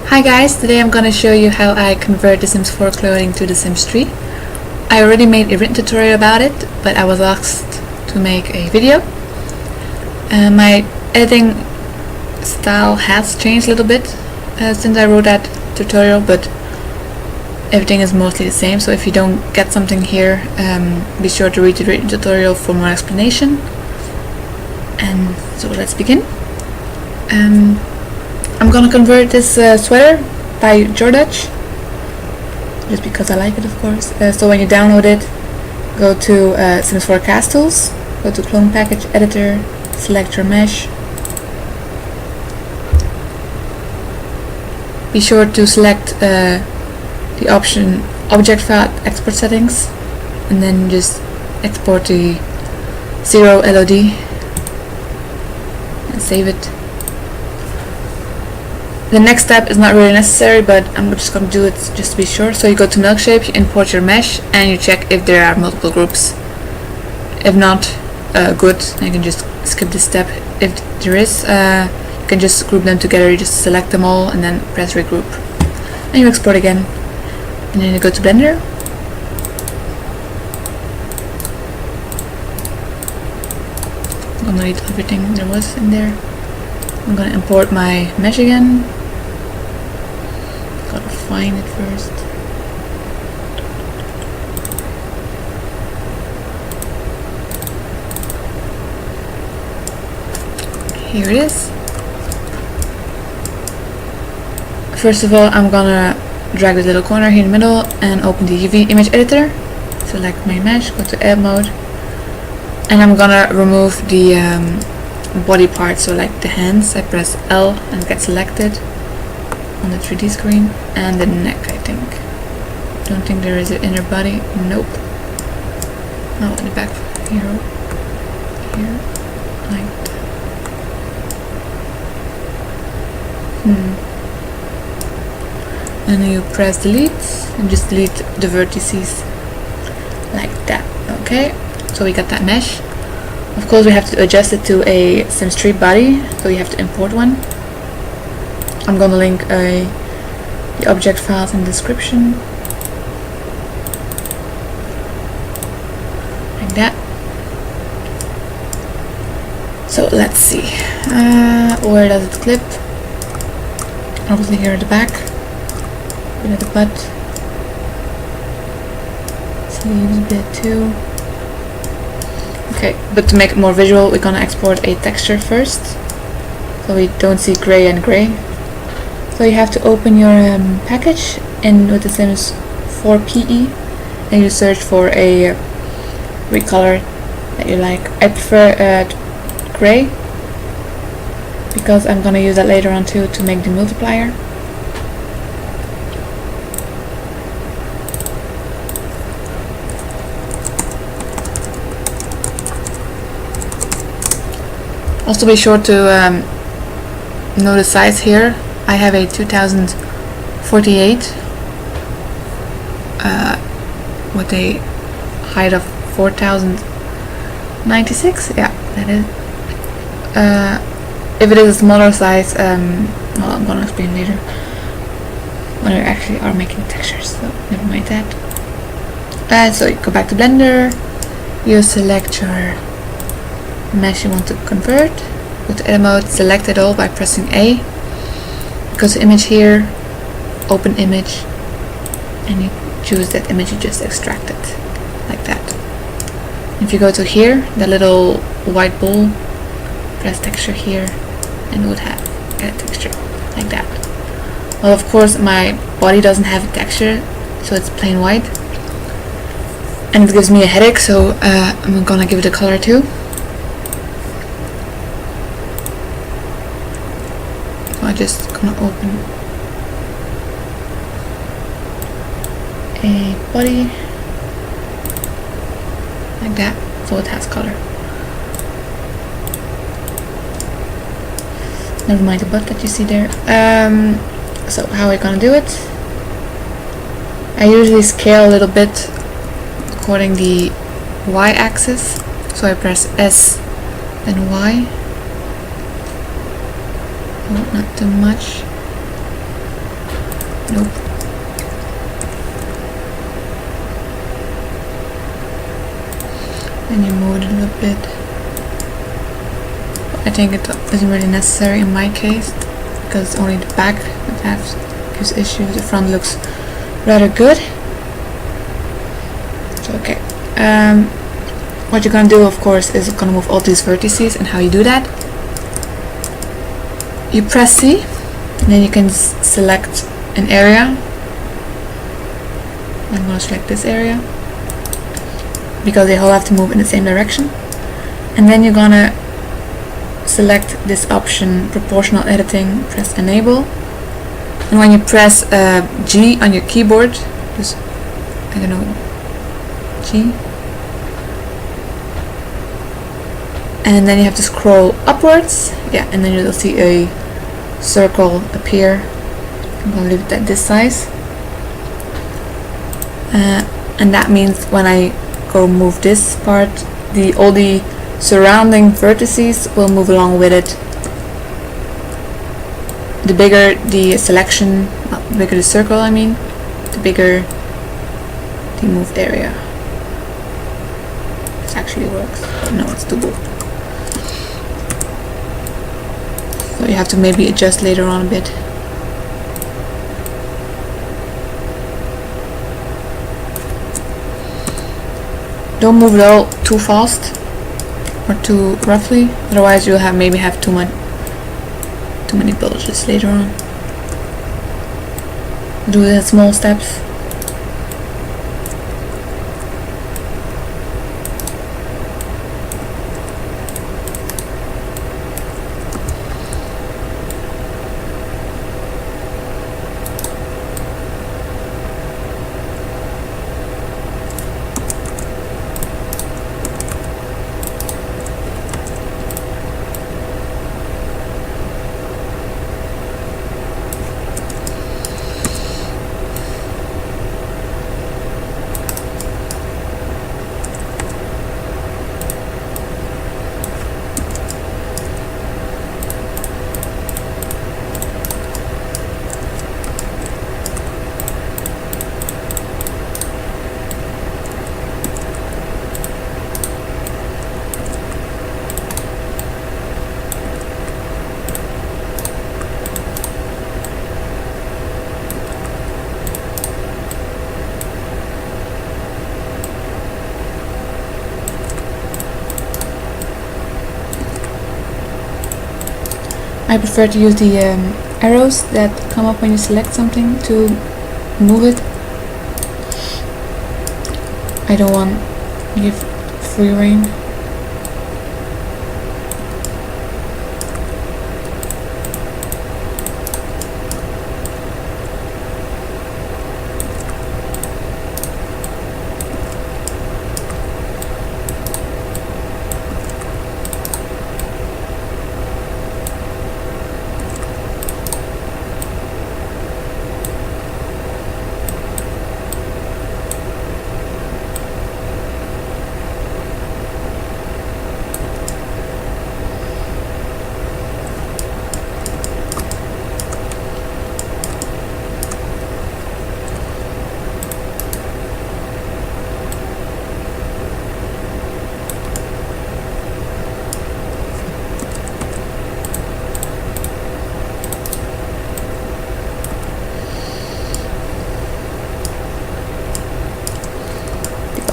Hi guys, today I'm gonna show you how I convert the Sims 4 clothing to the Sims 3. I already made a written tutorial about it, but I was asked to make a video. My editing style has changed a little bit since I wrote that tutorial, but everything is mostly the same, so if you don't get something here, be sure to read the written tutorial for more explanation. And so let's begin. I'm gonna convert this sweater by Jordach, just because I like it, of course. So when you download it, go to Sims 4 Cast Tools, go to Clone Package Editor, select your mesh. Be sure to select the option Object File Export Settings, and then just export the 0 LOD and save it. The next step is not really necessary, but I'm just going to do it just to be sure. So you go to Milkshape, you import your mesh, and you check if there are multiple groups. If not, good, then you can just skip this step. If there is, you can just group them together. You just select them all and then press regroup. And you export again. And then you go to Blender. I'm going to delete everything there was in there. I'm going to import my mesh again. Gotta find it first. Here it is. First of all, I'm gonna drag this little corner here in the middle and open the UV image editor. Select my mesh, go to edit mode, and I'm gonna remove the body part, so like the hands. I press L and it gets selected on the 3D screen, and the neck, I think. Don't think there is an inner body. Nope. Oh, in the back here, like that. And then you press delete and just delete the vertices like that. Okay, so we got that mesh. Of course, we have to adjust it to a Sims 3 body, so you have to import one. I'm gonna link the object files in the description. Like that. So let's see. Where does it clip? Obviously here at the back. Bit at the butt. Sleeves a bit too. Okay, but to make it more visual, we're gonna export a texture first, so we don't see gray and gray. So you have to open your package in with the Sims 4 PE, and you search for a recolor that you like. I prefer gray, because I'm gonna use that later on too to make the multiplier. Also be sure to know the size here. I have a 2048 with a height of 4096. Yeah, that is. If it is a smaller size, well, I'm gonna explain later when we actually are making textures, so never mind that. So you go back to Blender, you select your mesh you want to convert, go to edit mode, select it all by pressing A, go to image here, open image, and you choose that image you just extracted, like that. If you go to here, the little white ball, press texture here, and it would have a texture like that. Well, of course my body doesn't have a texture, so it's plain white, and it gives me a headache, so I'm gonna give it a color too. I'm just gonna open a body like that, so it has color. Never mind the butt that you see there. So how are we gonna do it? I usually scale a little bit according the y-axis, so I press S then Y. Oh, not too much. Nope. And you move it a little bit. I think it isn't really necessary in my case because it's only the back that gives issues. The front looks rather good. So okay. What you're gonna do, of course, is gonna move all these vertices, and how you do that. You press C, and then you can select an area. I'm gonna select this area because they all have to move in the same direction. And then you're gonna select this option, proportional editing, press enable. And when you press G on your keyboard, just, I don't know, G. And then you have to scroll upwards, yeah, and then you'll see a circle appear. I'm gonna leave it at this size. And that means when I go move this part, all the surrounding vertices will move along with it. The bigger the selection, the bigger the circle, I mean, the bigger the moved area. This actually works. No, it's too big. So you have to maybe adjust later on a bit. Don't move it all too fast or too roughly, otherwise you'll maybe have too many bulges later on. Do it in small steps. I prefer to use the arrows that come up when you select something to move it. I don't want to give free rein.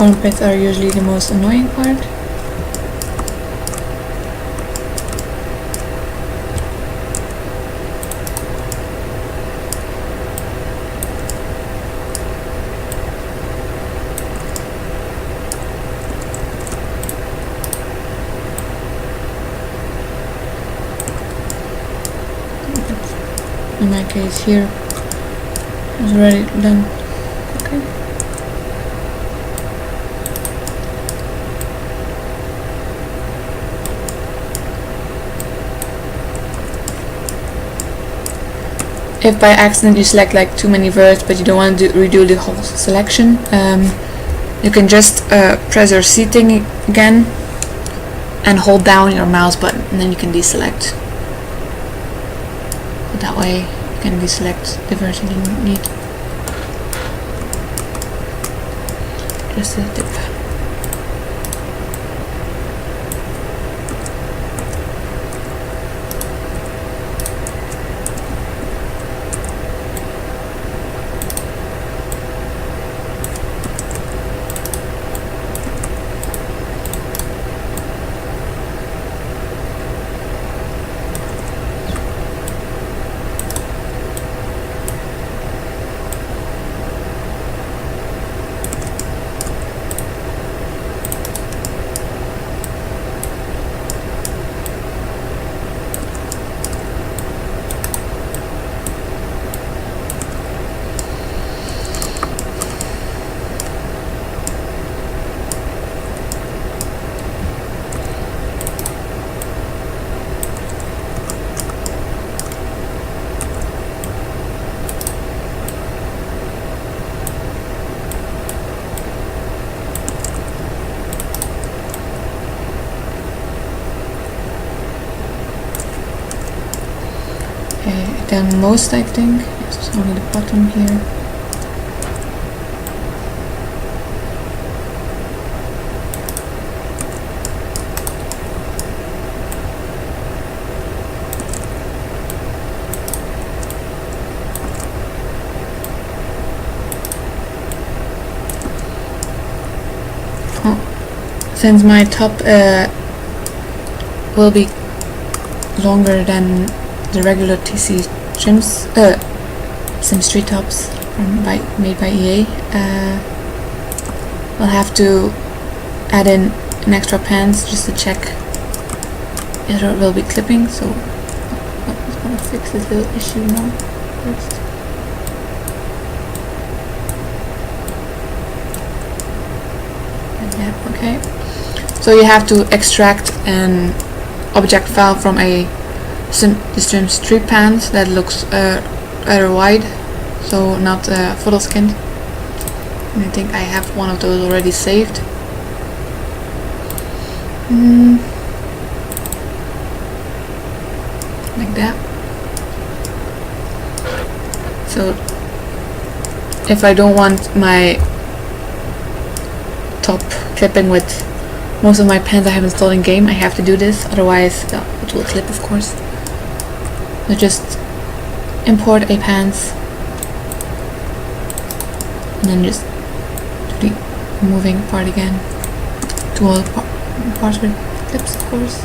Armpits are usually the most annoying part. In my case here is already done. Okay. If by accident you select like too many verts but you don't want to redo the whole selection, you can just press your C thing again and hold down your mouse button, and then you can deselect. But that way can deselect the version you need. Just a tip. Then most, I think, it's only the bottom here. Oh, since my top will be longer than the regular TC Sims 3 tops made by EA, we'll have to add in an extra pants just to check if it will be clipping. So I'm just gonna fix this little issue now first. Yeah, okay. So you have to extract an object file from the Sims 3 pants that looks rather wide, so not photo skinned. And I think I have one of those already saved. Like that. So if I don't want my top clipping with most of my pants I have installed in game, I have to do this, otherwise it will clip, of course. So just import a pants and then just do the moving part again to all parts with clips, of course.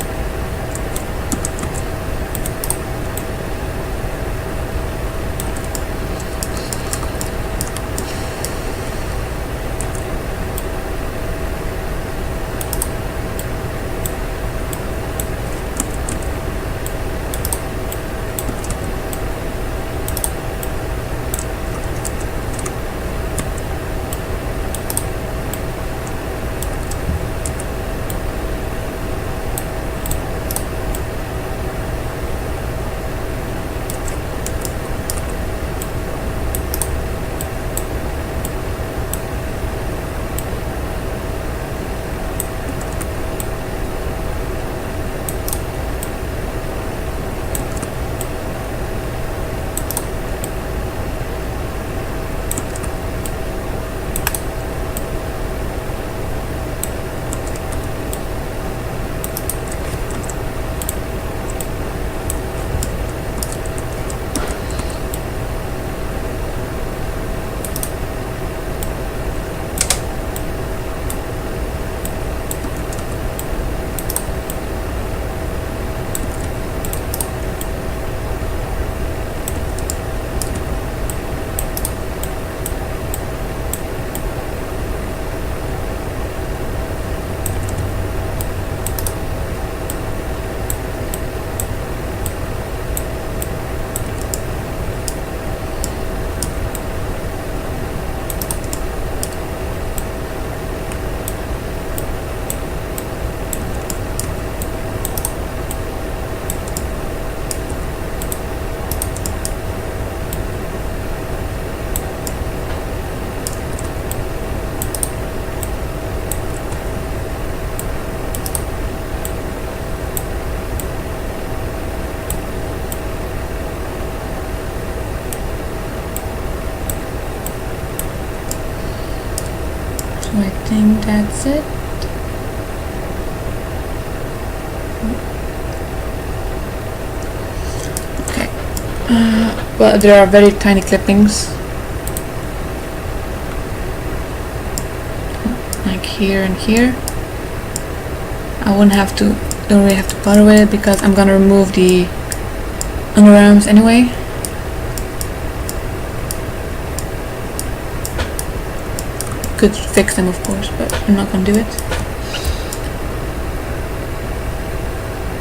think that's it. Okay. Well, there are very tiny clippings, like here and here. I don't really have to bother with it because I'm gonna remove the underarms anyway. Could fix them, of course, but I'm not gonna do it.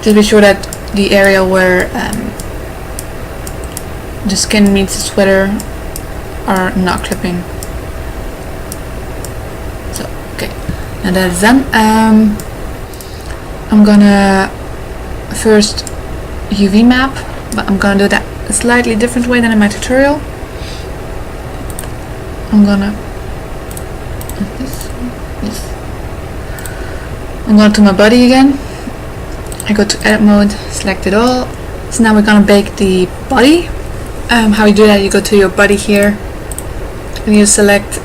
Just be sure that the area where the skin meets the sweater are not clipping. So, okay, now that's done. I'm gonna first UV map, but I'm gonna do that a slightly different way than in my tutorial. I'm gonna I'm going to my body again. I go to edit mode, select it all. So now we're gonna bake the body. How you do that, you go to your body here and you select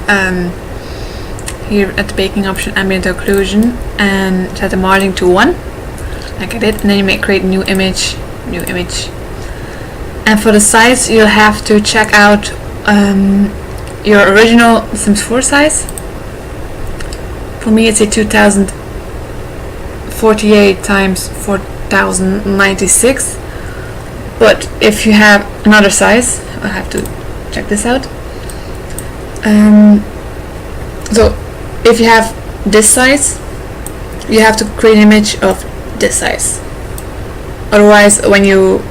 here at the baking option ambient occlusion and set the margin to 1 like I did, and then you may create a new image. And for the size you'll have to check out your original Sims 4 size. For me it's a 2048 times 4096, but if you have another size, I'll have to check this out. So if you have this size, you have to create an image of this size. Otherwise, when you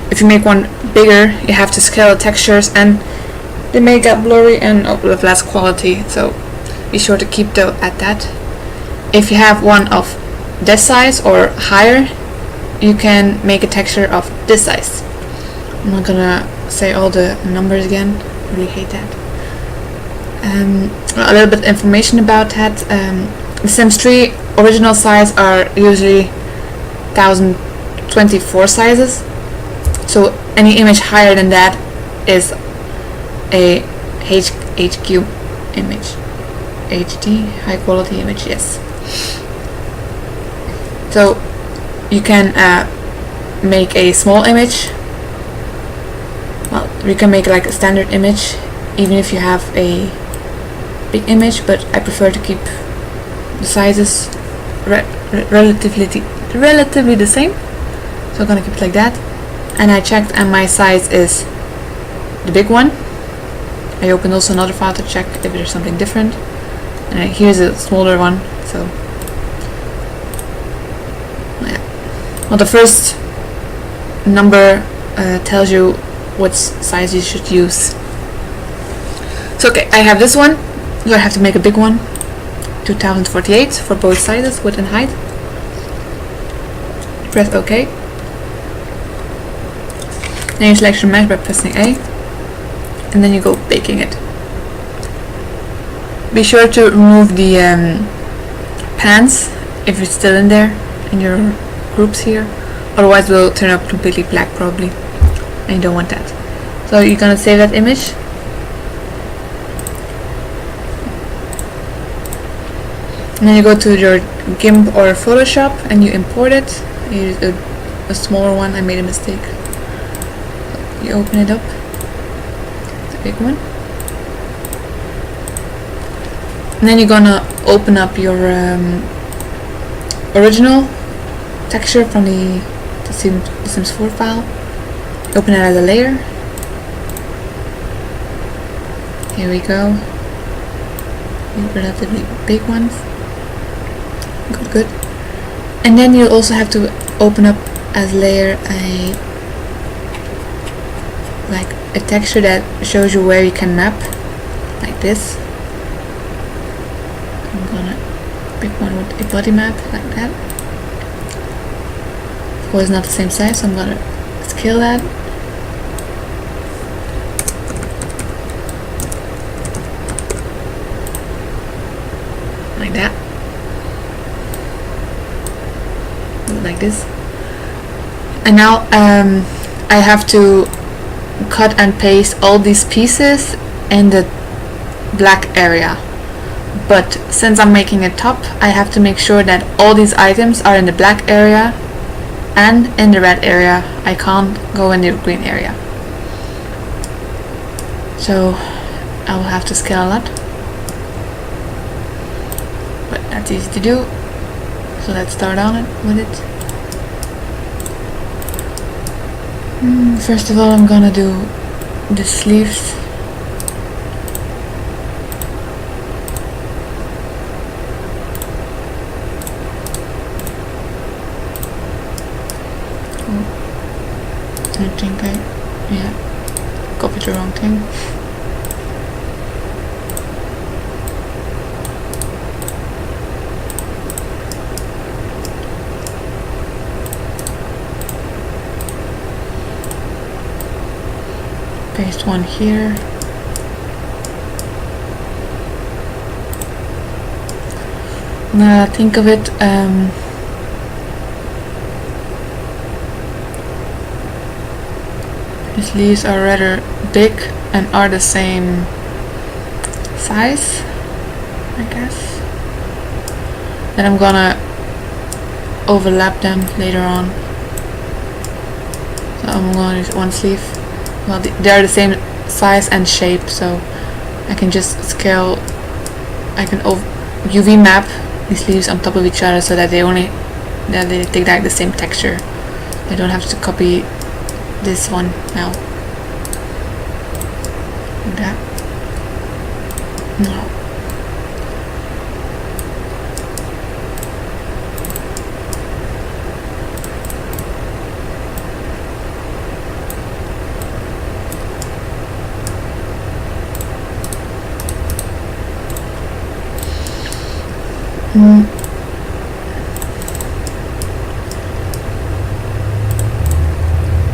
if you make one bigger, you have to scale the textures and they may get blurry and of less quality, so be sure to keep at that. If you have one of this size or higher, you can make a texture of this size. I'm not gonna say all the numbers again, I really hate that. A little bit of information about that. The Sims 3 original size are usually 1024 sizes, so any image higher than that is a HQ image. HD, high quality image, yes. So you can make a small image. Well, you can make like a standard image even if you have a big image, but I prefer to keep the sizes relatively the same, so I'm gonna keep it like that. And I checked and my size is the big one. I opened also another file to check if there's something different, and here's a smaller one. So yeah, well, the first number tells you what size you should use. So okay, I have this one, so I have to make a big one, 2048 for both sizes, width and height. Press OK. Then you select your mesh by pressing A, and then you go baking it. Be sure to remove the pants if it's still in there in your groups here, otherwise it will turn up completely black probably, and you don't want that. So you're gonna save that image. And then you go to your GIMP or Photoshop and you import it. Here's a smaller one, I made a mistake. You open it up, it's a big one. And then you're gonna open up your original texture from the Sims 4 file. Open it as a layer. Here we go. These relatively big ones. Good. And then you also have to open up as layer a texture that shows you where you can map, like this. I'm gonna pick one with a body map like that. Of course, not the same size, so I'm gonna scale that. Like that. Like this. And now I have to cut and paste all these pieces in the black area, but since I'm making a top, I have to make sure that all these items are in the black area and in the red area. I can't go in the green area. So I will have to scale a lot, but that's easy to do. So let's start on it with it. First of all, I'm gonna do the sleeves. I think I copied the wrong thing. Paste one here. Now think of it, these leaves are rather big and are the same size, I guess. Then I'm gonna overlap them later on. So I'm gonna use one sleeve. Well, they are the same size and shape, so I can just scale. I can UV map these leaves on top of each other so that they take like the same texture. I don't have to copy this one now. Like that. No.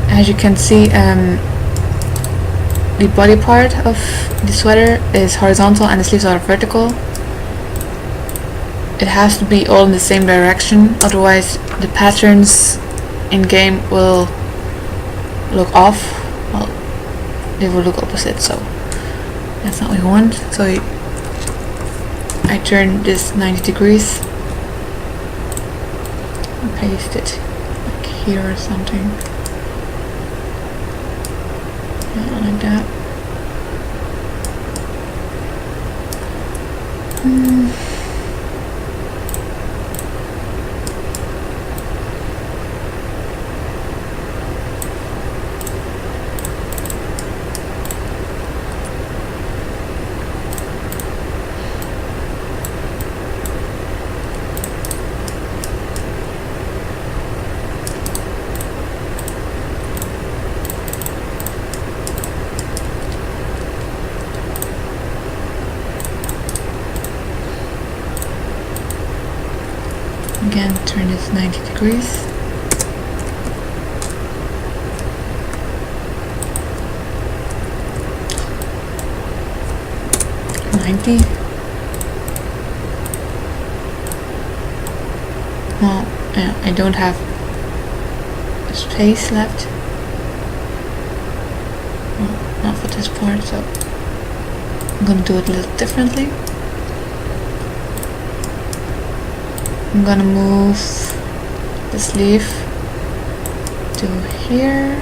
As you can see, the body part of the sweater is horizontal and the sleeves are vertical. It has to be all in the same direction, otherwise the patterns in game will look off. Well, they will look opposite, so that's not what we want. So I turn this 90 degrees and paste it like here or something. Like that. Again, turn this 90 degrees. Well, I don't have space left. Well, not for this part, so I'm gonna do it a little differently. I'm gonna move the sleeve to here,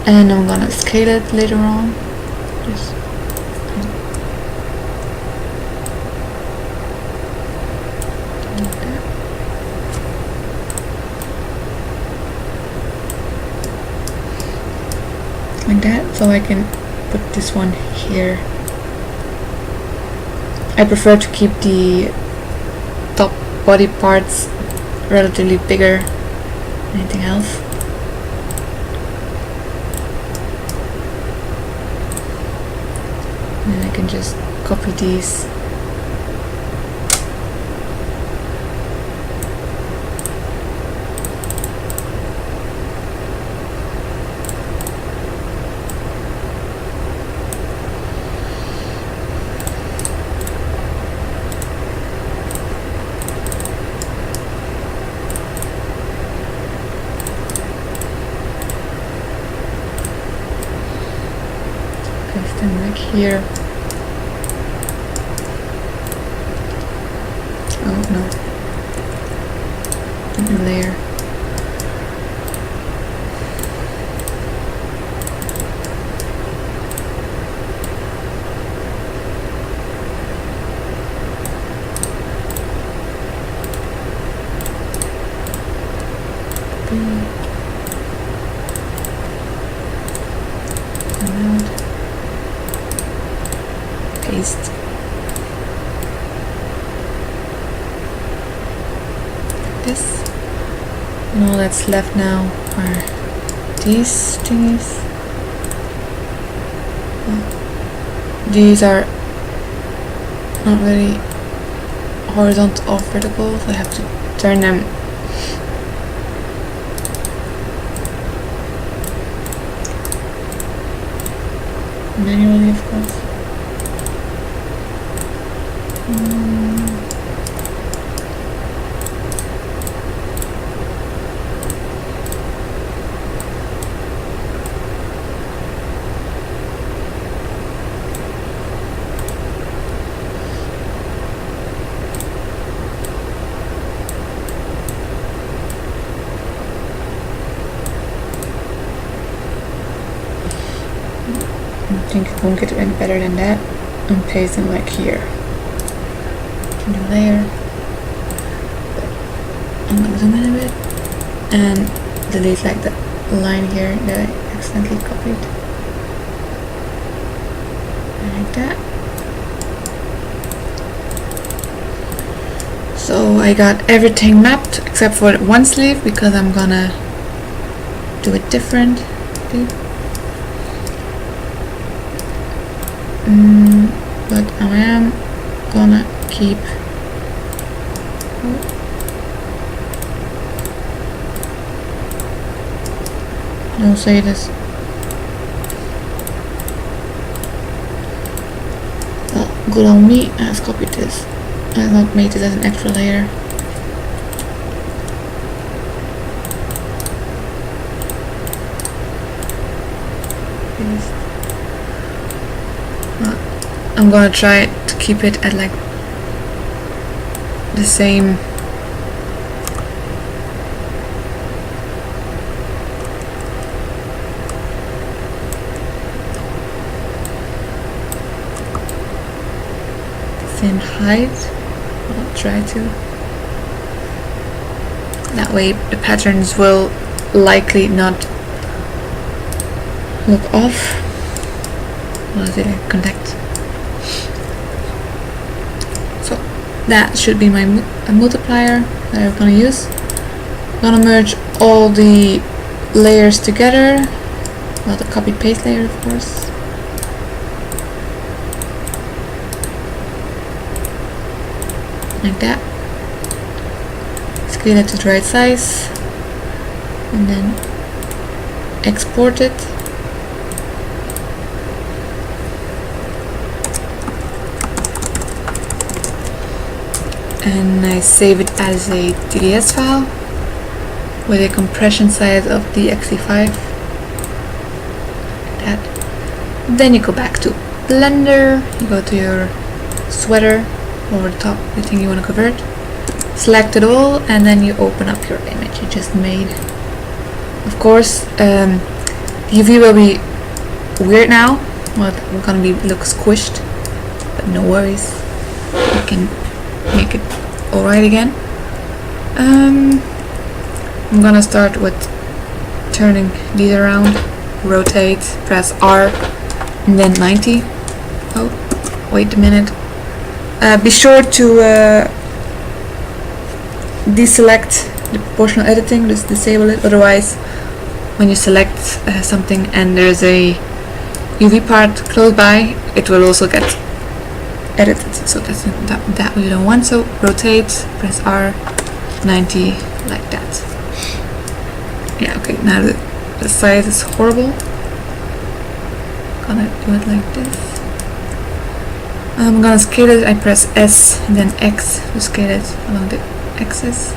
and I'm gonna scale it later on. Just like that, so I can put this one here. I prefer to keep the top body parts relatively bigger than anything else. And then I can just copy these. Paste them like here. Oh no. A new layer. Paste. Like this. And all that's left now are these thingies. These are not really horizontal or vertical, so I have to turn them manually, of course. I think it won't get any better than that. And paste them like here. New layer. I'm gonna zoom in a bit and delete like the line here that I accidentally copied. Like that. So I got everything mapped except for one sleeve because I'm gonna do it differently. But I am gonna keep don't say this. Well, good on me, I have copied this. I have not made this as an extra layer. I'm gonna try to keep it at like the same height. I'll try to. That way the patterns will likely not look off. What did I contact? So that should be my multiplier that I'm gonna use. I'm gonna merge all the layers together. Well, the copy paste layer, of course. Like that. Scale it to the right size and then export it. And I save it as a TDS file with a compression size of the exe5. Like that. Then you go back to Blender, you go to your sweater or the top, the thing you want to convert, select it all, and then you open up your image you just made. Of course, the UV will be weird now. Well, it's gonna look squished, but no worries. You can make it alright again. I'm gonna start with turning these around, rotate, press R, and then 90. Oh, wait a minute. Be sure to deselect the proportional editing, just disable it, otherwise when you select something and there's a UV part close by, it will also get edited, so that's that we don't want. So rotate, press R, 90, like that. Yeah, okay, now the size is horrible. Gonna do it like this. I'm gonna scale it. I press S and then X to scale it along the axis.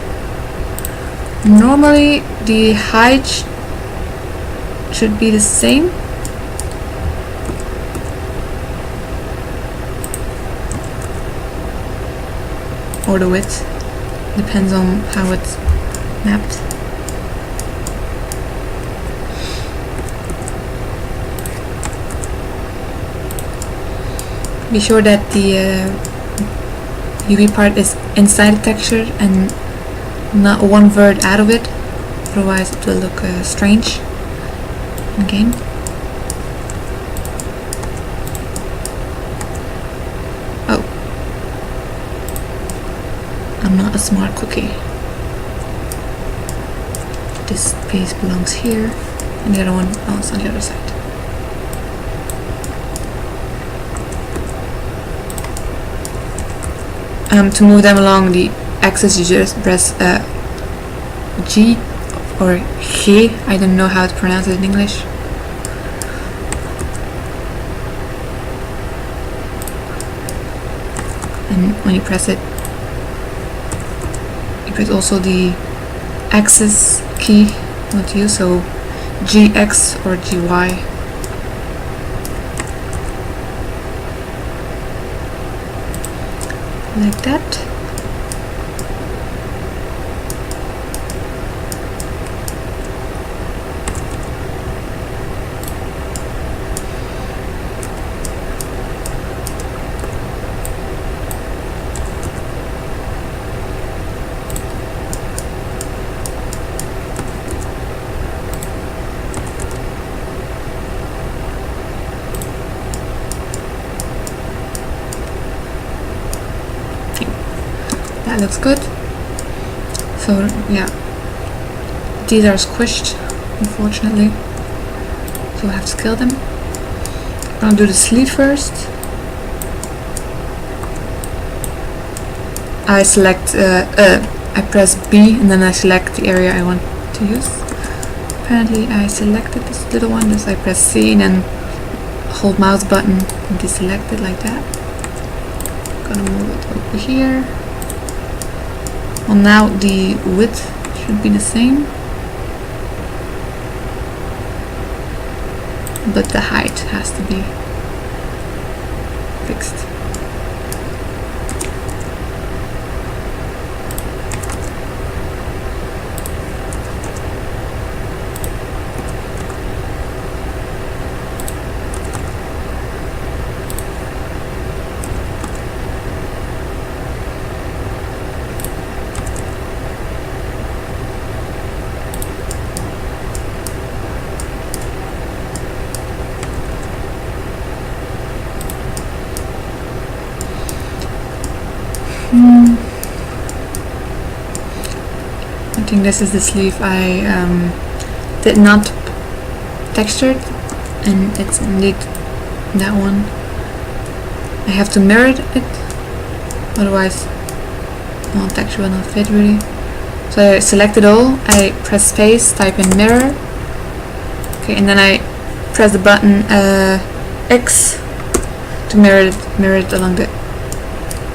Normally the height should be the same. or the width, depends on how it's mapped. Be sure that the UV part is inside the texture and not one vert out of it, otherwise it will look strange in game. Oh, I'm not a smart cookie. This piece belongs here and the other one belongs on the other side. To move them along the axis, you just press G or G, I don't know how to pronounce it in English. And when you press it, you press also the axis key you want to use, so GX or GY. Like that. That looks good. So yeah, these are squished, unfortunately, so I have to scale them. I'm gonna do the sleeve first. I select, I press B and then I select the area I want to use. Apparently I selected this little one, so I press C and then hold mouse button and deselect it like that. Gonna move it over here. Well, now the width should be the same, but the height has to be fixed. I think this is the sleeve I did not texture it, and it's indeed that one. I have to mirror it, otherwise the texture will not fit really. So I select it all, I press space, type in mirror, okay, and then I press the button X to mirror it along the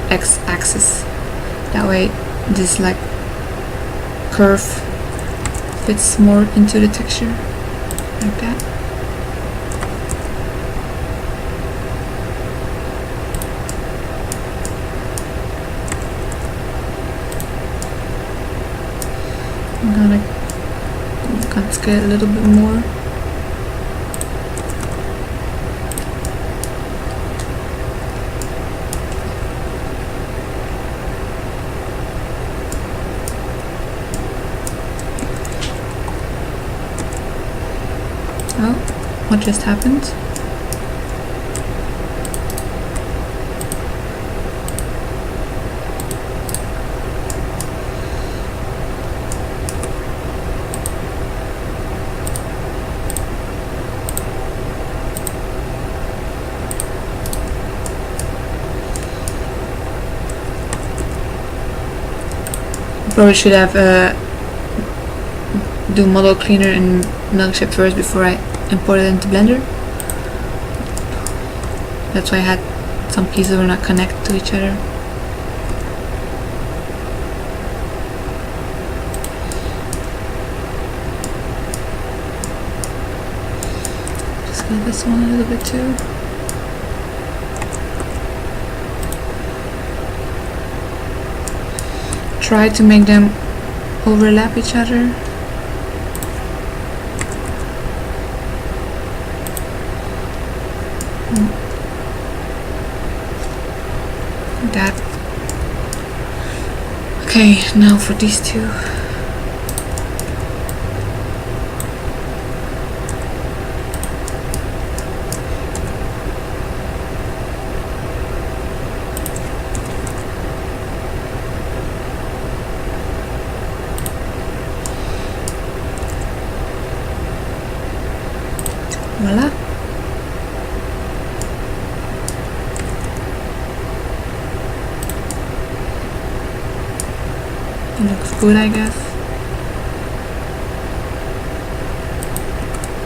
X axis. That way this like curve fits more into the texture, like that. I'm gonna scale a little bit more. Oh, what just happened? Probably should have do model cleaner in Milkshape first before I import it into Blender. That's why I had some pieces were not connected to each other. Just get this one a little bit too. try to make them overlap each other. That. Okay, now for these two. Voila. It looks good, I guess.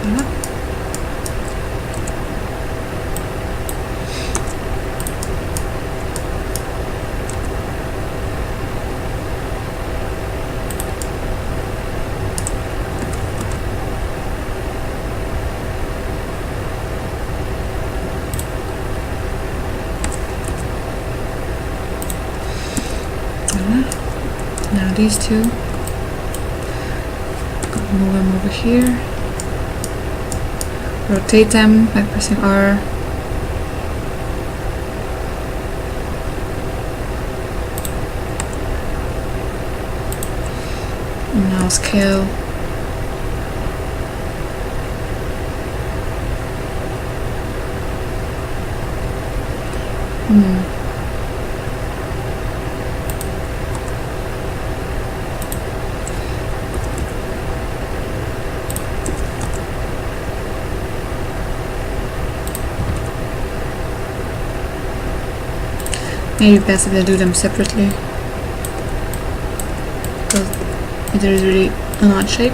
Voila. Now these two, move them over here, rotate them by pressing R. And now scale. Maybe best if I do them separately, because it is really an odd shape.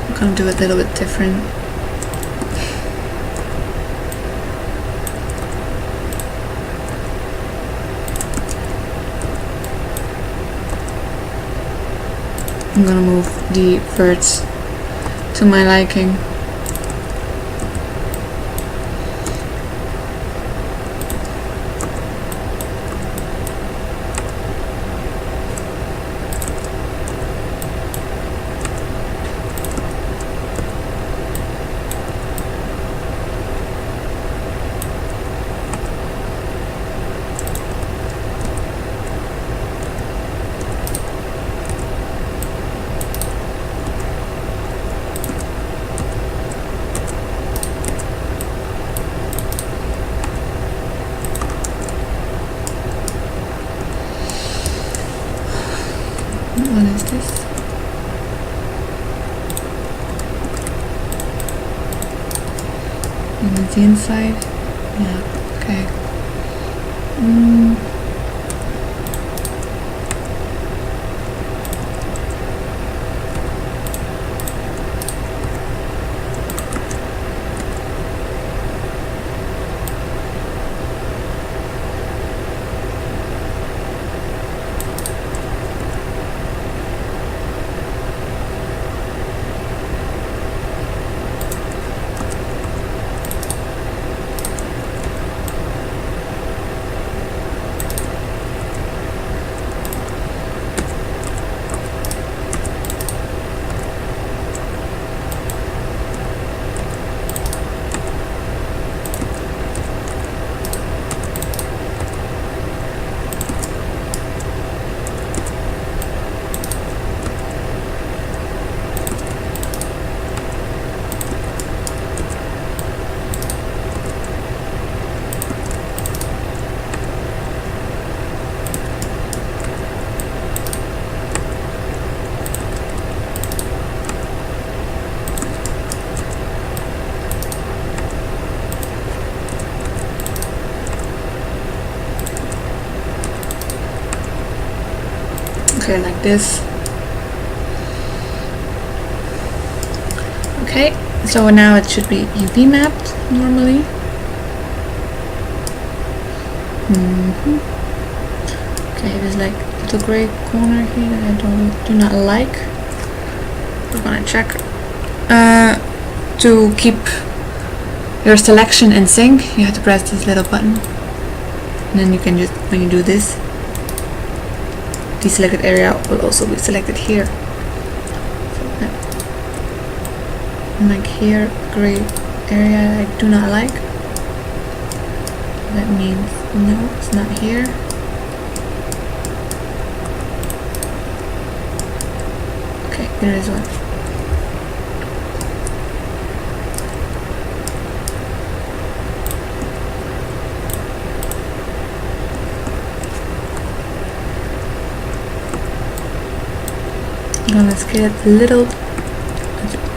I'm gonna do it a little bit different. I'm gonna move the verts to my liking. What is this? And it's the inside? Yeah, okay. clear like this. Okay, so now it should be UV mapped normally. Okay, there's like a little gray corner here that I do not like. We're gonna check. To keep your selection in sync, you have to press this little button, and then you can just, when you do this, the selected area will also be selected here. So like here, gray area I do not like. That means no, it's not here. Okay, there is one. I'm gonna scale it a little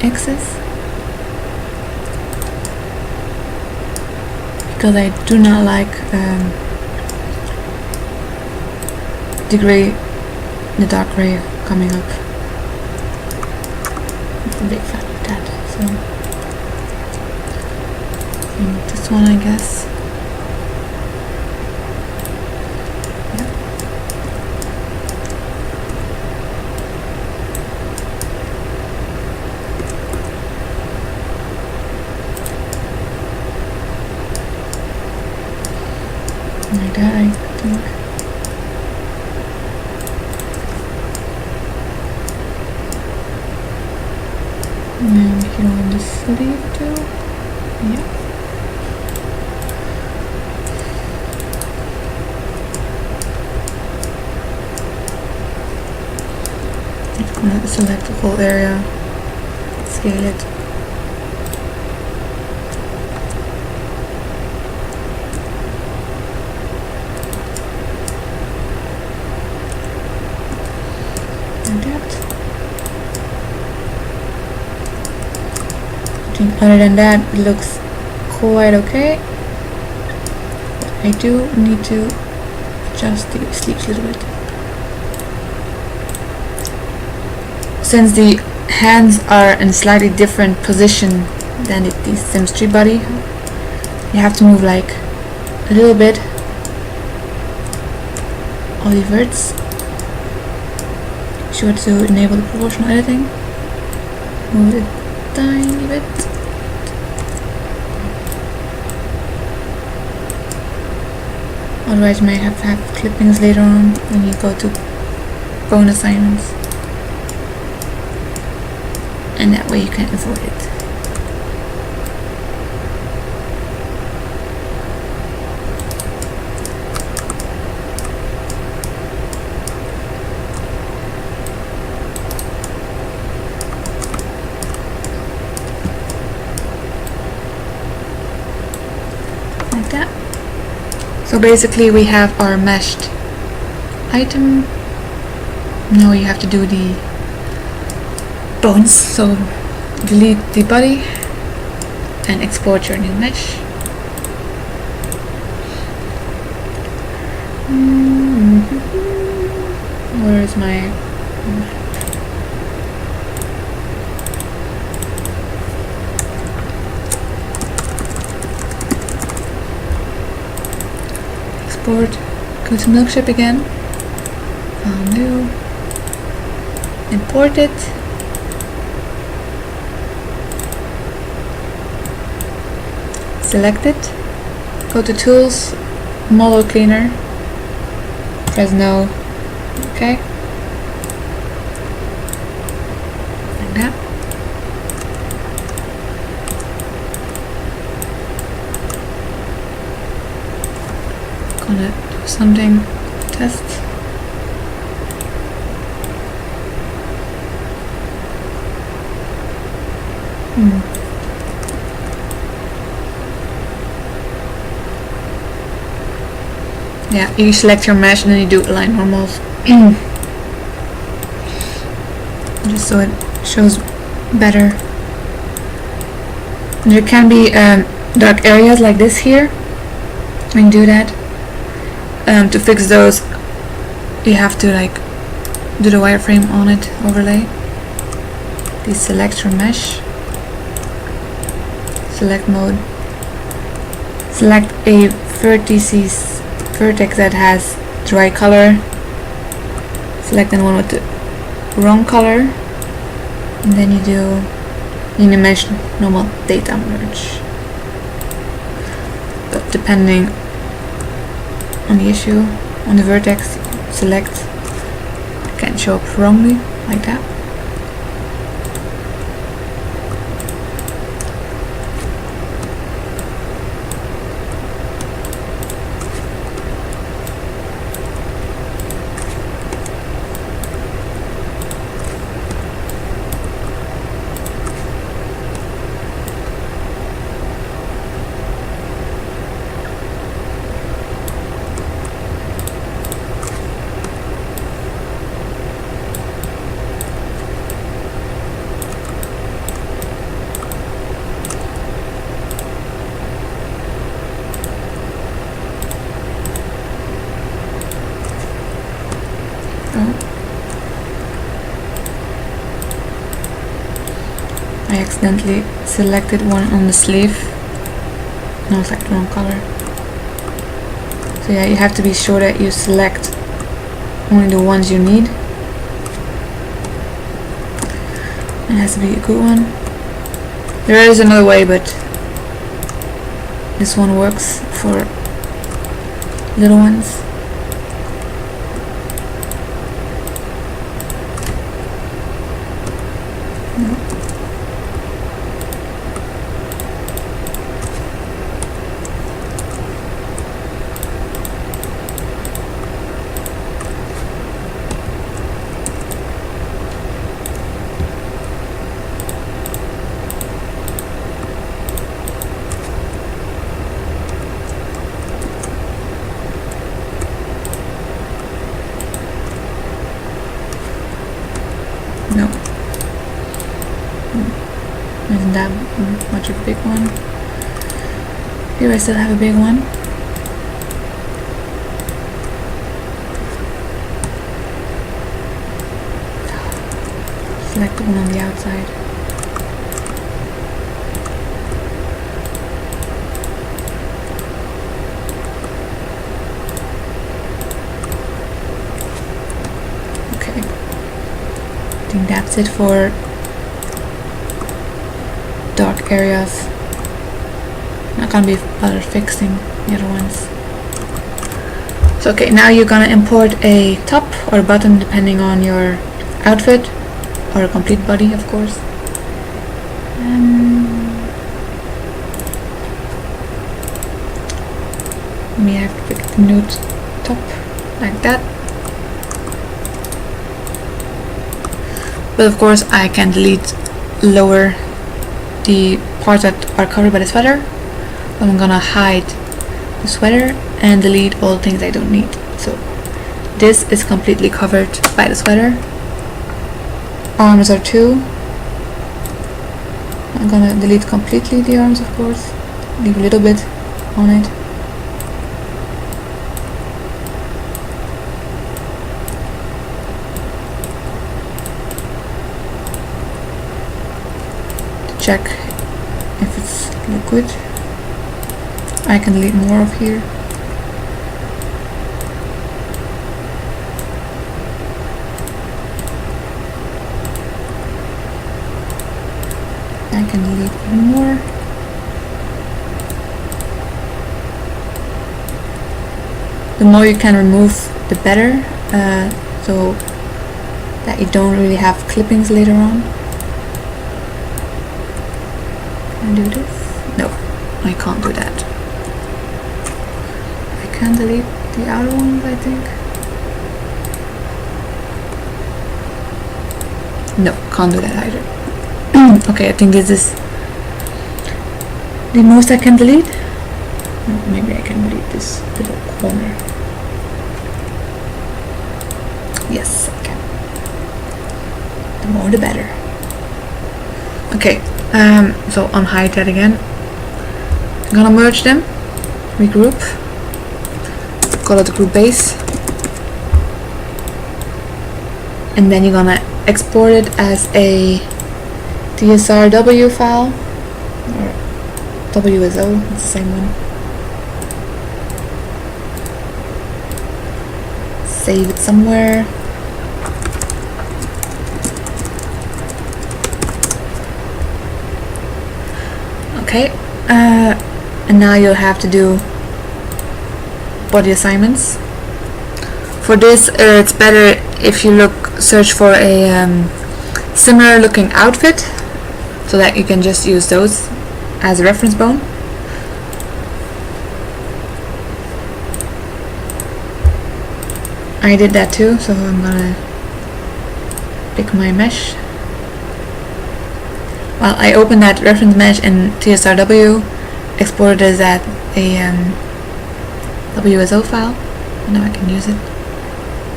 excess because I do not like the gray, the dark gray coming up. I'm a big fan of that. So this one, I guess. Like that, I think. And here on the sleeve too. Yeah. I'm gonna select the whole area, scale it. Other than that, it looks quite okay. I do need to adjust the sleeves a little bit. Since the hands are in a slightly different position than the Sims 3 body, you have to move like a little bit all the verts. Sure to enable the proportional editing. Move it a tiny bit. Otherwise you may have to have clippings later on when you go to bone assignments. And that way you can avoid it. Like that. So basically we have our meshed item. Now you have to do the bones. So delete the body and export your new mesh. Where is my export? Go to Milkshape again. File new. Import it. Select it. Go to Tools, Model Cleaner. Press No. Okay. Like that. Gonna do something. Test. Yeah, you select your mesh and then you do align normals. Just so it shows better. There can be dark areas like this here. When you do that, to fix those, you have to like do the wireframe on it overlay. Deselect your mesh. Select mode. Select a vertex that has the right color. Select the one with the wrong color, and then you do linear mesh normal data merge. But depending on the issue, on the vertex, select, it can show up wrongly like that. I accidentally selected one on the sleeve. No, it's like the wrong color. So yeah, you have to be sure that you select only the ones you need. It has to be a good one. There is another way, but this one works for little ones. No. Isn't that much of a big one? Here I still have a big one. Select the one on the outside. Okay. I think that's it for dark areas. Not gonna be bothered fixing the other ones. So okay, now you're gonna import a top or a bottom depending on your outfit, or a complete body, of course. We have to pick the nude top like that. But of course I can lower the parts that are covered by the sweater. I'm gonna hide the sweater and delete all the things I don't need. So this is completely covered by the sweater. Arms are 2. I'm gonna delete completely the arms, of course. Leave a little bit on it. Check if it's liquid. I can delete more of here. I can delete even more. The more you can remove, the better, so that you don't really have clippings later on. Can I do this? No, I can't do that. I can delete the outer ones, I think. No, can't do that either. Okay, I think this is the most I can delete. Maybe I can delete this little corner. Yes, I can. The more the better. Okay, so unhide that again. I'm gonna merge them, regroup, call it the group base, and then you're gonna export it as a TSRW file, or WSO, it's the same one. Save it somewhere. Okay, and now you'll have to do body assignments. For this, it's better if you search for a similar looking outfit, so that you can just use those as a reference bone. I did that too, so I'm gonna pick my mesh. Well, I opened that reference mesh in TSRW, exported it as a WSO file, and now I can use it.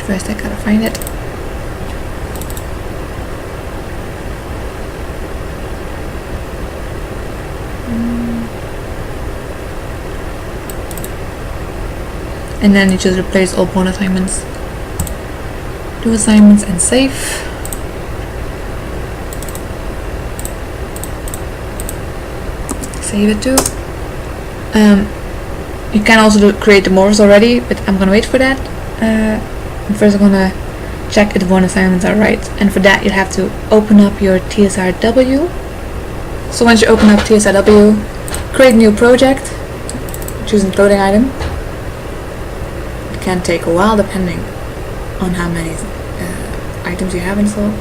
First I gotta find it. And then you just replace all bone assignments. Do assignments and save. Save it too. You can also create the morphs already, but I'm gonna wait for that. First I'm gonna check if the bone assignments are right, and for that you have to open up your TSRW. So once you open up TSRW, create a new project, choose a loading item. It can take a while depending on how many items you have installed.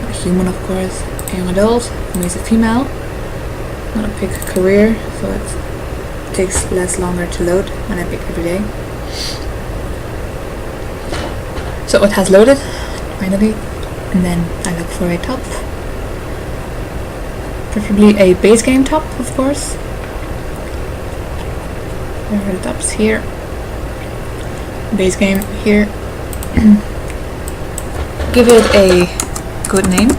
A human, of course, a young adult, for me it's a female. I'm gonna pick career, so it takes longer to load when I pick every day. So it has loaded, finally, and then I look for a top. Preferably a base game top, of course. There are the tops here. Base game here. Give it a good name.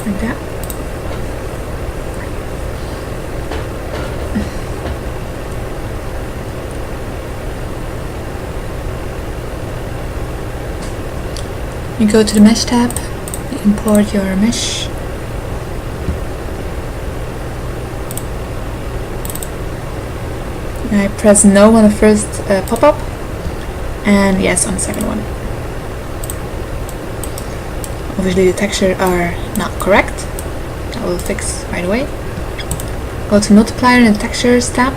Like that. You go to the mesh tab, you import your mesh. And I press no on the first pop-up and yes on the second one. Obviously the textures are not correct. That will fix right away. Go to multiplier in the textures tab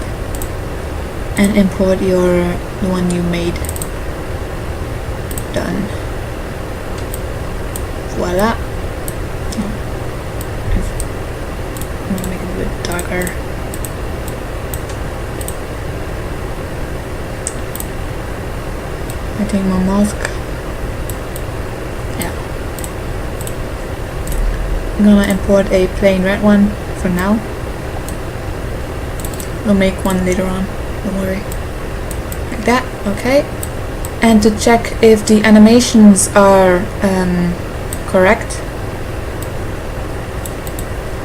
and import the one you made. Done. Voila. I'm gonna make it a bit darker. I think my mask. Yeah. I'm gonna import a plain red one for now. We'll make one later on, don't worry. Like that, okay. And to check if the animations are correct,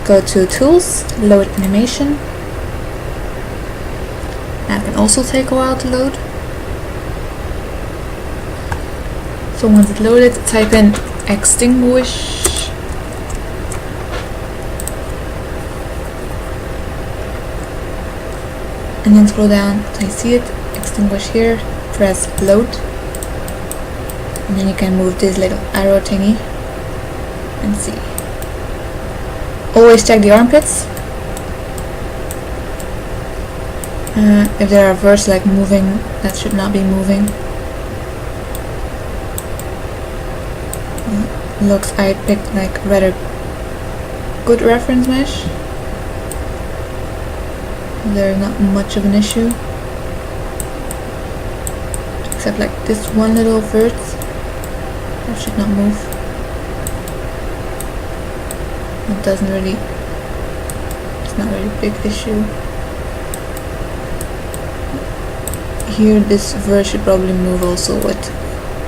go to tools, load animation. That can also take a while to load. So once it's loaded, type in extinguish. And then scroll down until you see it, extinguish here, press load. And then you can move this little arrow thingy and see. Always check the armpits. If there are verts like moving, that should not be moving. Looks I picked like rather good reference mesh. There's not much of an issue. Except like this one little vert. That should not move. It doesn't really, it's not really a big issue. here this vert should probably move also with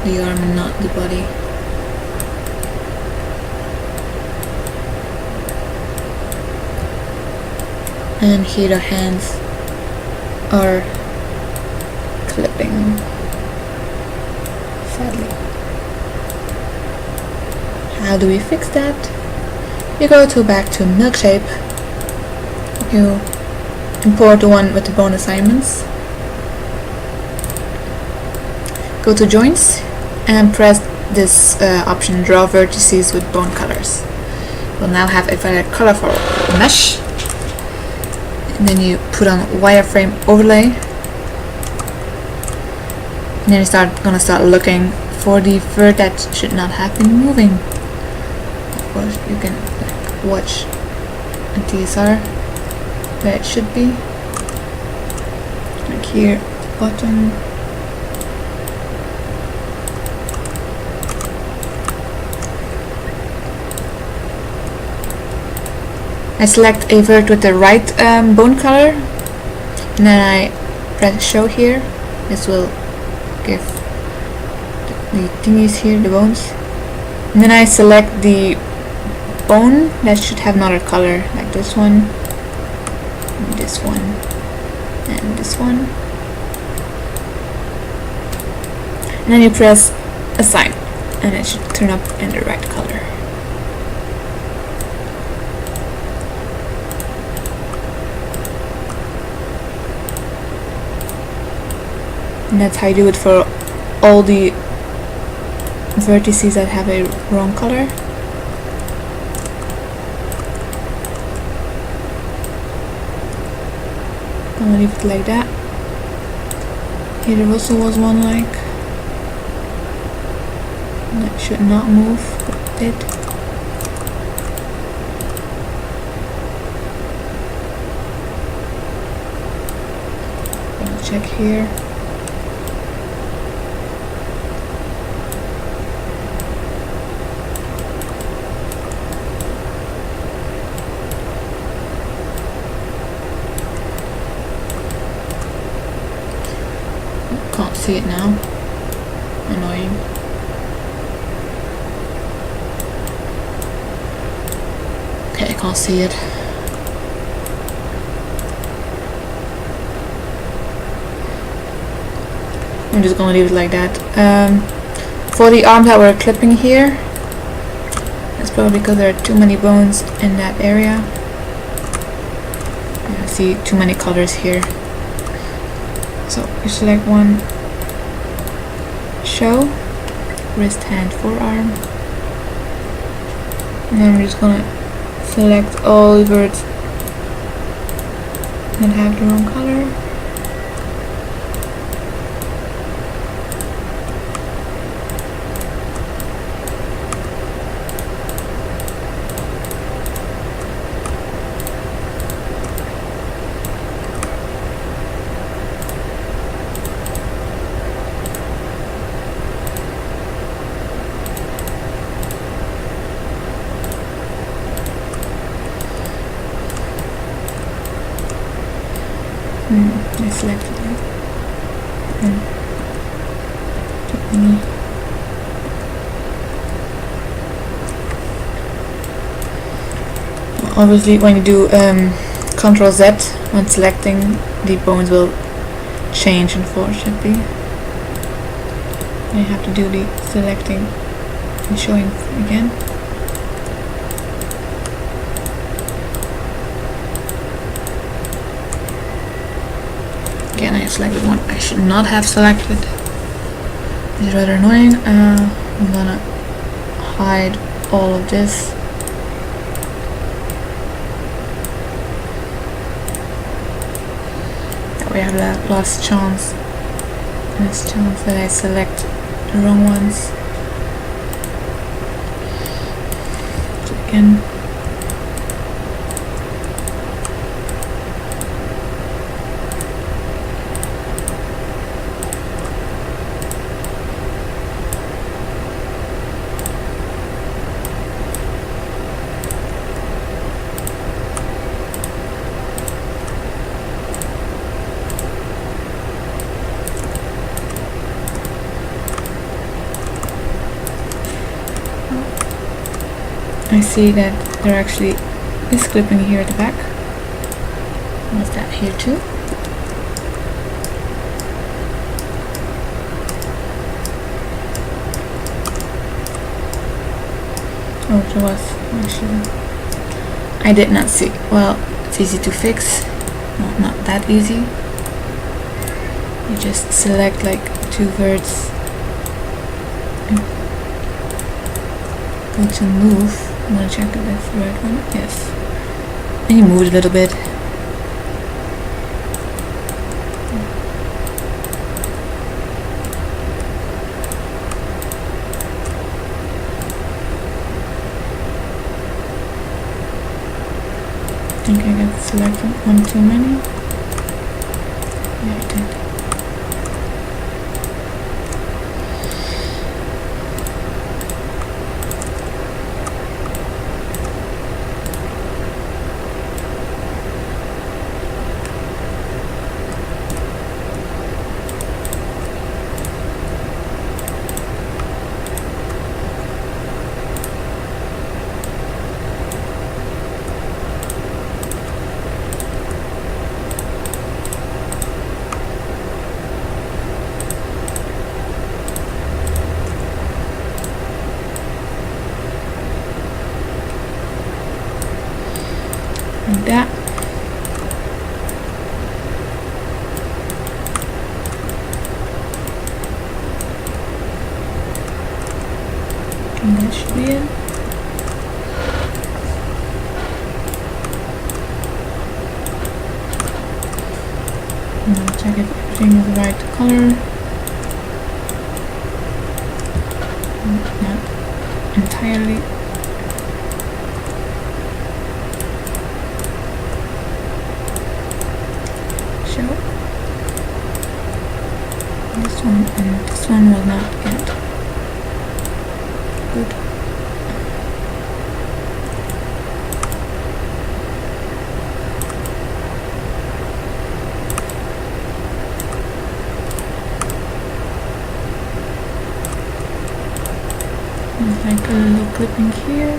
the arm and not the body. And here the hands are clipping, sadly. How do we fix that? You go back to Milkshape, you import the one with the bone assignments, go to joints and press this option, draw vertices with bone colors. We'll now have a very colorful mesh, and then you put on wireframe overlay, and then you're gonna start looking for the vert that should not have been moving. Of course, you can watch a TSR where it should be, like here, bottom. I select a vert with the right bone color, and then I press show here. This will give the thingies here, the bones. And then I select the bone that should have another color, like this one, and this one, and this one. And then you press assign, and it should turn up in the right color. And that's how you do it for all the vertices that have a wrong color. I'm gonna leave it like that. Here there also was one like that should not move, but it did. Gonna check here. Can't see it now. Annoying. Okay, I can't see it. I'm just gonna leave it like that. For the arm that we're clipping here, that's probably because there are too many bones in that area. I see too many colors here. So you select one, show, wrist, hand, forearm, and then we're just gonna select all the verts that have the wrong color. I selected it. Obviously, when you do Ctrl Z when selecting, the bones will change, unfortunately. You have to do the selecting and showing again. Again, I selected one I should not have selected. It's rather annoying. I'm gonna hide all of this. That way I have that last chance. Last chance that I select the wrong ones. So again. you see that there actually is clipping here at the back. What's that here too? Oh, there was actually. I did not see. Well, it's easy to fix. Well, not that easy. You just select like 2 words and go to move. I'm gonna check if that's the right one. Yes. And you move it a little bit. I think I got selected one too many. Yeah, I did. Like that. And that should be it. Now check if everything is the right color. Not entirely. Show. This one and this one will not get. Good. There's like a little clipping here.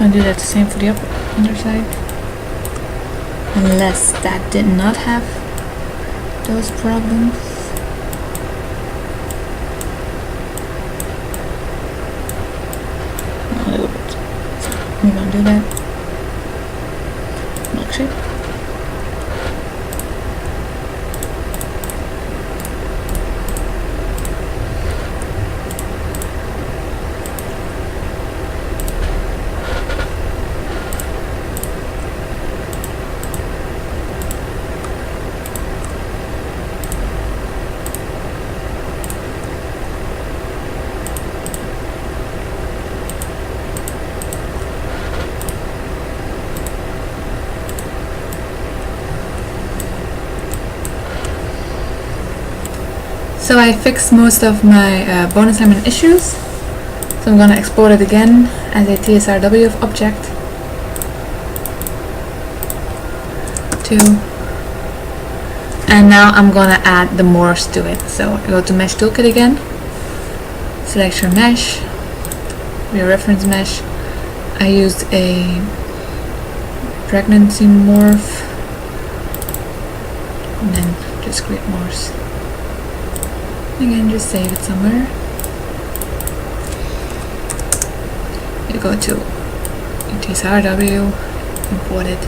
I'll do that the same for the underside, unless that did not have those problems. A little bit. So we're gonna do that. Milkshape. So I fixed most of my bonus element issues. So I'm going to export it again as a TSRW object to, and now I'm going to add the mores to it. So I go to Mesh Toolkit again, select your mesh, your reference mesh. I used a pregnancy morph, and then just create mores. Again, just save it somewhere. You go to TSRW, import it.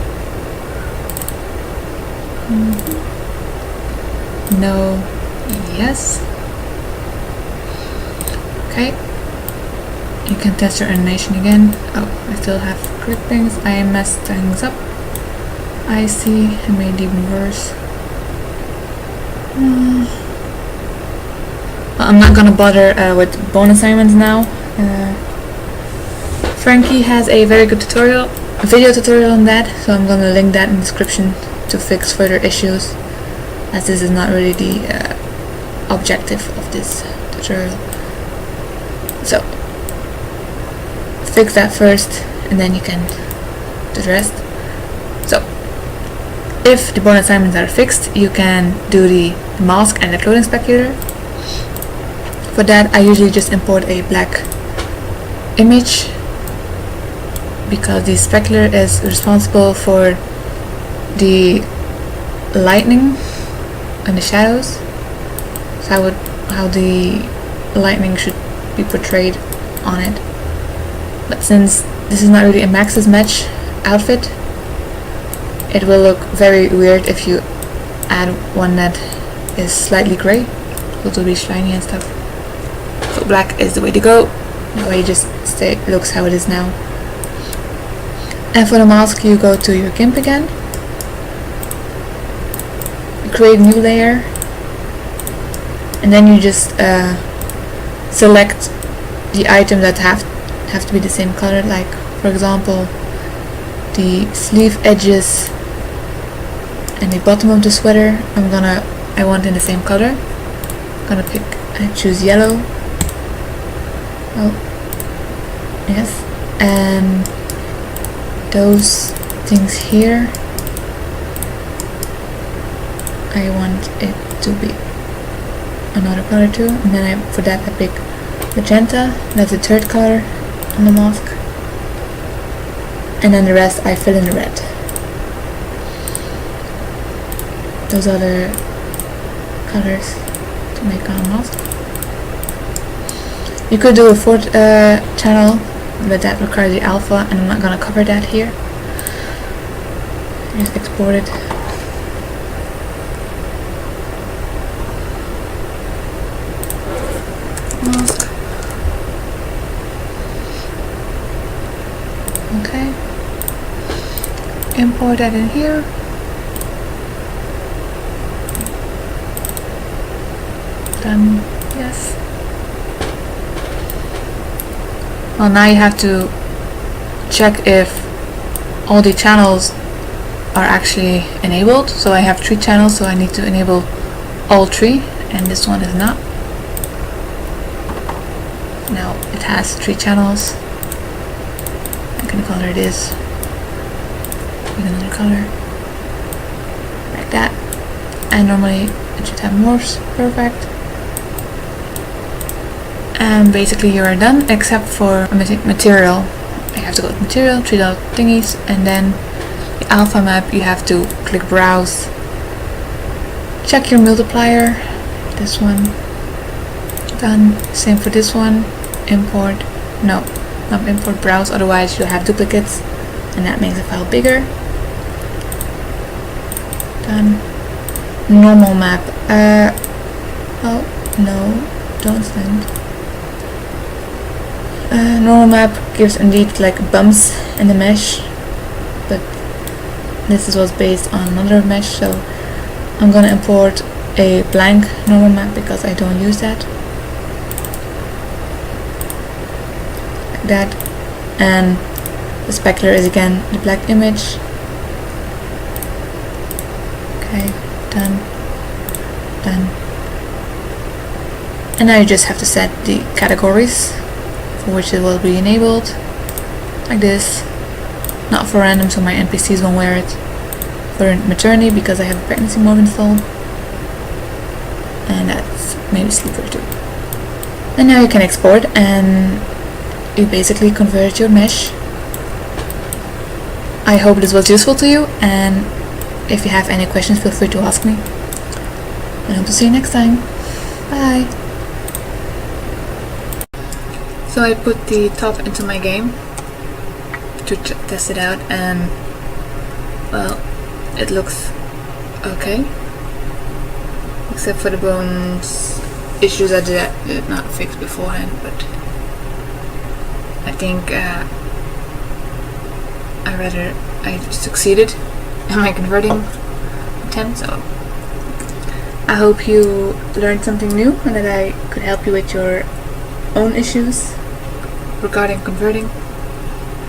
No, yes. Okay. You can test your animation again. Oh, I still have clippings. I messed things up. I see. I made it even worse. Well, I'm not gonna bother with bonus assignments now. Frankie has a very good video tutorial on that, so I'm gonna link that in the description to fix further issues, as this is not really the objective of this tutorial. So fix that first and then you can do the rest. So if the bonus assignments are fixed, you can do the mask and the clothing speculator. For that I usually just import a black image, because the speculator is responsible for the lightning and the shadows, so how the lightning should be portrayed on it. But since this is not really a Max's Match outfit, it will look very weird if you add one that is slightly grey. It will be shiny and stuff. So black is the way to go. That way it just looks how it is now. And for the mask, you go to your GIMP again. You create a new layer, and then you just select the items that have to be the same color. Like for example, the sleeve edges and the bottom of the sweater. I want in the same color. I'm gonna choose yellow. Oh, yes, and those things here, I want it to be another color too, and then for that I pick magenta. That's the third color on the mask, and then the rest I fill in the red. Those are the colors to make on a mask. You could do a fourth channel, but that requires the alpha, and I'm not gonna cover that here. Just export it. Mask. Okay. Import that in here. Done. Yes. Well, now you have to check if all the channels are actually enabled. So I have 3 channels, so I need to enable all 3, and this one is not. Now it has 3 channels. I can color it is with another color like that, and normally it should have more. Perfect. And basically you are done, except for material. You have to go to material, 3 dot thingies, and then the alpha map you have to click browse, check your multiplier, this one, done. Same for this one, import, no, not import, browse, otherwise you'll have duplicates and that makes the file bigger. Done. Normal map, oh no, don't send. Normal map gives indeed like bumps in the mesh, but this was based on another mesh, so I'm gonna import a blank normal map because I don't use that. Like that. And the specular is again the black image. Okay, done. Done. And now you just have to set the categories for which it will be enabled, like this. Not for random, so my NPCs won't wear it. For maternity, because I have a pregnancy mode installed, and that's maybe sleeper too. And now you can export, and you basically convert your mesh. I hope this was useful to you, and if you have any questions, feel free to ask me. I hope to see you next time. Bye. So I put the top into my game to test it out, and well, it looks okay, except for the bones issues I did not fix beforehand, but I think I succeeded in my converting attempt. So I hope you learned something new and that I could help you with your own issues regarding converting.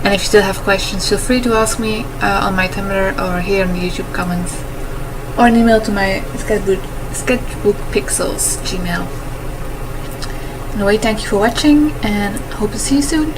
And if you still have questions, feel free to ask me on my Tumblr or here in the YouTube comments, or an email to my sketchbook pixels Gmail. Anyway, thank you for watching and hope to see you soon.